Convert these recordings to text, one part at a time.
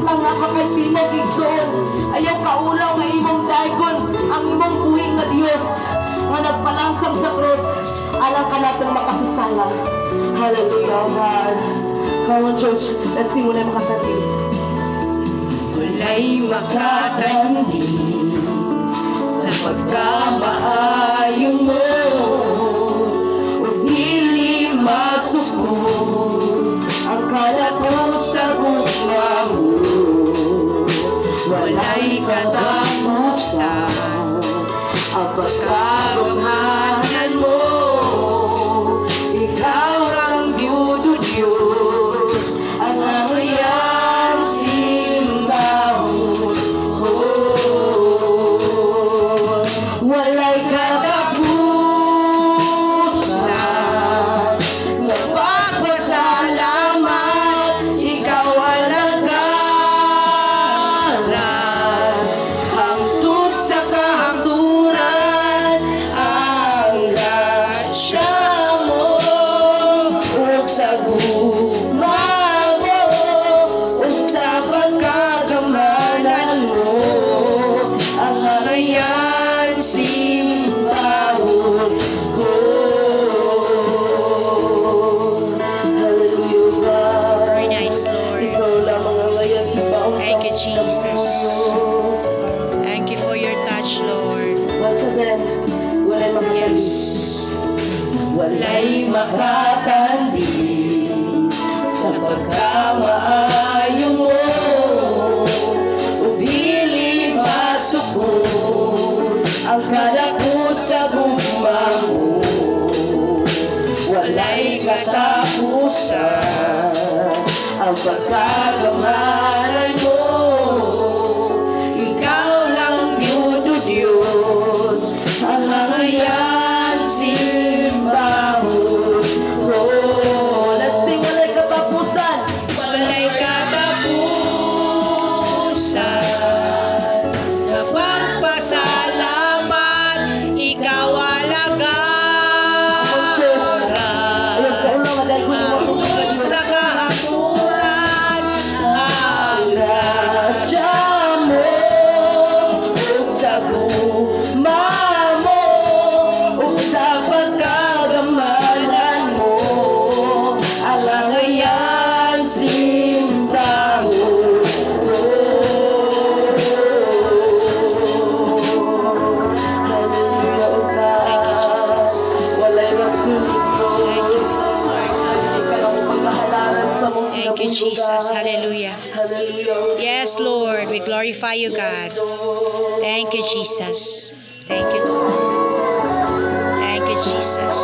lang nakakaitimog igsoon. Ayaw kaulaw nga imong daygon ang imong buhi nga Dios nga nagpalangsam sa krus alang ka natin makasasala. Hallelujah, God. Come on, church. Let's sing muna makasali. Walay makatandi sa pagkamaayo mo, o dili masukod ang kalako sa gugma mo. Walay katapusan ang pagkagamhanan mo. Ikaw ang Diyos, ang angayang simbahon mo. Walay katapusan, nagpapasalamat, ikaw ang nagkaran, hangtod sa kahangturan, ang grasya mo, ug sa gugma mo, ug sa pagkagamanan mo, ang angayan simbahon ko. Hallelujah, God. Very nice, Lord. Ikaw lamang ang ngayon simbahon Thank you, sa Jesus. Diyos. Thank you for your touch, Lord. Once again, walay makatandi. Yes. Walay makatandi sa pagkamaayo mo, o dili masukod ang kalako sa gugma mo. Walay katapusan ang pagkagamanan mo. Ikaw lang Diyos, ang angayan simbahon ko. Let's sing walay katapusan. Walay katapusan, napagpasalamat, ikaw alagaran, hangtod sa kahaturan, ang grasya mo, ug sa gugma mo, ug sa pagkagamanan mo, ang angayan simbahon ko. Hallelujah, O God. Thank you, Jesus. Walay masulog, Thank you, Diyos. Lord. Hindi ka lang pagkahalaran sa mong Thank you, Jesus. Hallelujah. Hallelujah. Yes, Lord, we glorify you, God. Thank you, Jesus. Thank you, Lord. Thank you, Jesus.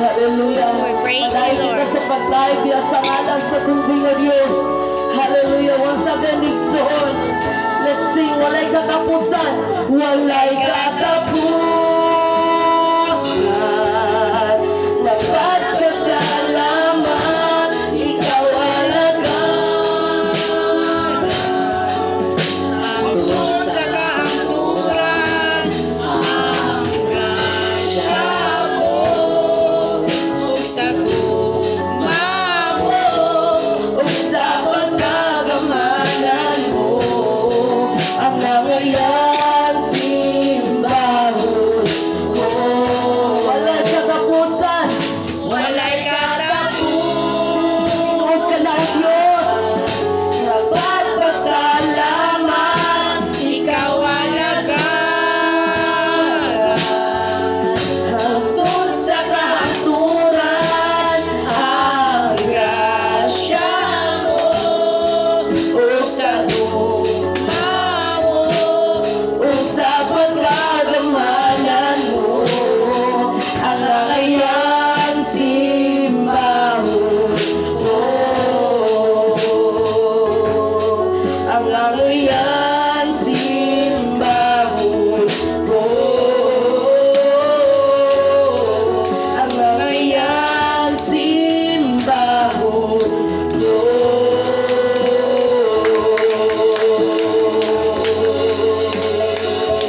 Hallelujah. We praise you, Dahil Lord. kita sa pagdaig diya sa ngalan sa tubig ng Diyos. Hallelujah. Once again, igsoon. Let's sing. Walay katapusan. Walay katapusan. Nagpagpasalamat, ikaw alagaran. Hangtod sa kahangturan, ang grasya mo, ug sa gugma mo, ug sa pagkagamanan mo, ang nangayan simbahon ko. Walay katapusan. walay Huwag ka na, Diyos. Nagpapasalamat, ikaw alagaran, hangtod sa kahaturan, ang grasya mo, o sa gugma mo, o sa pagkagamanan mo, ang nangayan simbahon ko. Ang nangayan simbahon ko. Ang nangayan simbahon ko.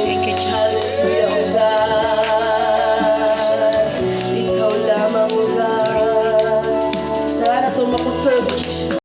Thank you, Jesus. Ikaw lamang, God. Sana tumakusod